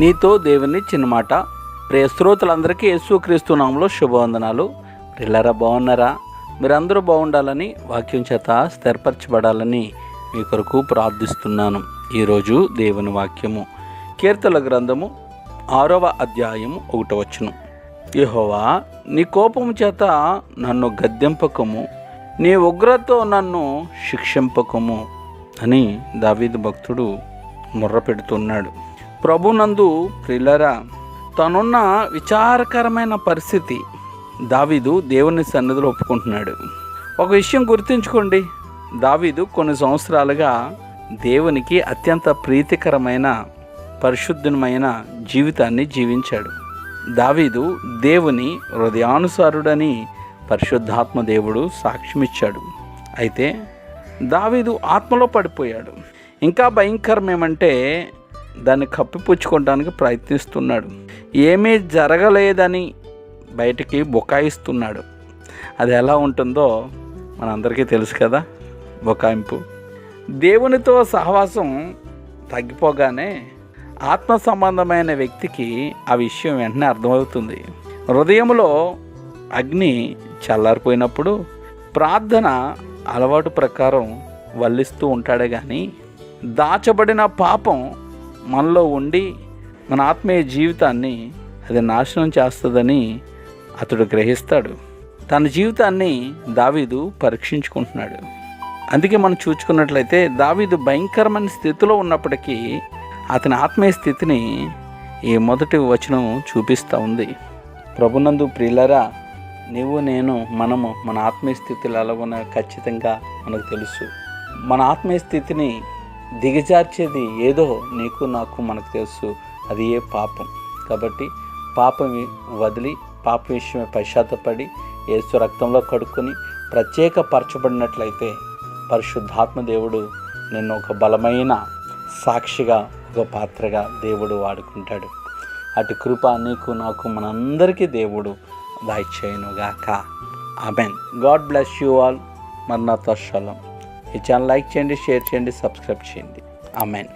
నీతో దేవుని చిన్న మాట. ప్రియ శ్రోతలందరికీ యేసుక్రీస్తు నామములో శుభవందనాలు. పిల్లరా, బాగున్నారా? మీరందరూ బాగుండాలని, వాక్యం చేత స్థిరపరచబడాలని మీ కొరకు ప్రార్థిస్తున్నాను. ఈరోజు దేవుని వాక్యము కీర్తనల గ్రంథము 6వ అధ్యాయము 1వ వచనం. యెహోవా, నీ కోపము చేత నన్ను గద్దెంపకము, నీ ఉగ్రతతో నన్ను శిక్షింపకము అని దావీదు భక్తుడు మొర్ర పెడుతున్నాడు. ప్రభునందు ప్రియులారా, తనున్న విచారకరమైన పరిస్థితి దావీదు దేవుని సన్నిధిలో ఒప్పుకుంటున్నాడు. ఒక విషయం గుర్తుంచుకోండి, దావీదు కొన్ని సంవత్సరాలుగా దేవునికి అత్యంత ప్రీతికరమైన పరిశుద్ధమైన జీవితాన్ని జీవించాడు. దావీదు దేవుని హృదయానుసారుడని పరిశుద్ధాత్మ దేవుడు సాక్ష్యమిచ్చాడు. అయితే దావీదు ఆత్మలో పడిపోయాడు. ఇంకా భయంకరం ఏమంటే దాన్ని కప్పిపుచ్చుకోవడానికి ప్రయత్నిస్తున్నాడు. ఏమీ జరగలేదని బయటికి బుకాయిస్తున్నాడు. అది ఎలా ఉంటుందో మనందరికీ తెలుసు కదా, బుకాయింపు. దేవునితో సహవాసం తగ్గిపోగానే ఆత్మ సంబంధమైన వ్యక్తికి ఆ విషయం వెంటనే అర్థమవుతుంది. హృదయంలో అగ్ని చల్లారిపోయినప్పుడు ప్రార్థన అలవాటు ప్రకారం వల్లిస్తూ ఉంటాడే కానీ దాచబడిన పాపం మనలో ఉండి మన ఆత్మీయ జీవితాన్ని అది నాశనం చేస్తుందని అతడు గ్రహిస్తాడు. తన జీవితాన్ని దావీదు పరీక్షించుకుంటున్నాడు. అందుకే మనం చూసుకున్నట్లయితే దావీదు భయంకరమైన స్థితిలో ఉన్నప్పటికీ అతని ఆత్మీయ స్థితిని ఈ మొదటి వచనం చూపిస్తూ ఉంది. ప్రభునందు ప్రియులారా, నీవు నేను మనము మన ఆత్మీయ స్థితిలో ఎలా ఉన్నాయో ఖచ్చితంగా మనకు తెలుసు. మన ఆత్మీయ స్థితిని దిగజార్చేది ఏదో నీకు నాకు మనకు తెలుసు, అది ఏ పాపం. కాబట్టి పాపం వదిలి పాప విషయమే పశ్చాత్తపడి యేసు రక్తంలో కడుక్కొని ప్రత్యేకపరచబడినట్లయితే పరిశుద్ధాత్మ దేవుడు నిన్ను ఒక బలమైన సాక్షిగా, ఒక పాత్రగా దేవుడు వాడుకుంటాడు. అటు కృప నీకు నాకు మనందరికీ దేవుడు దయచేయునుగాక. Amen. God bless you all. మరణాత షలోమ్. ఈ ఛానల్ లైక్ చేయండి, షేర్ చేయండి, సబ్స్క్రైబ్ చేయండి. ఆమేన్.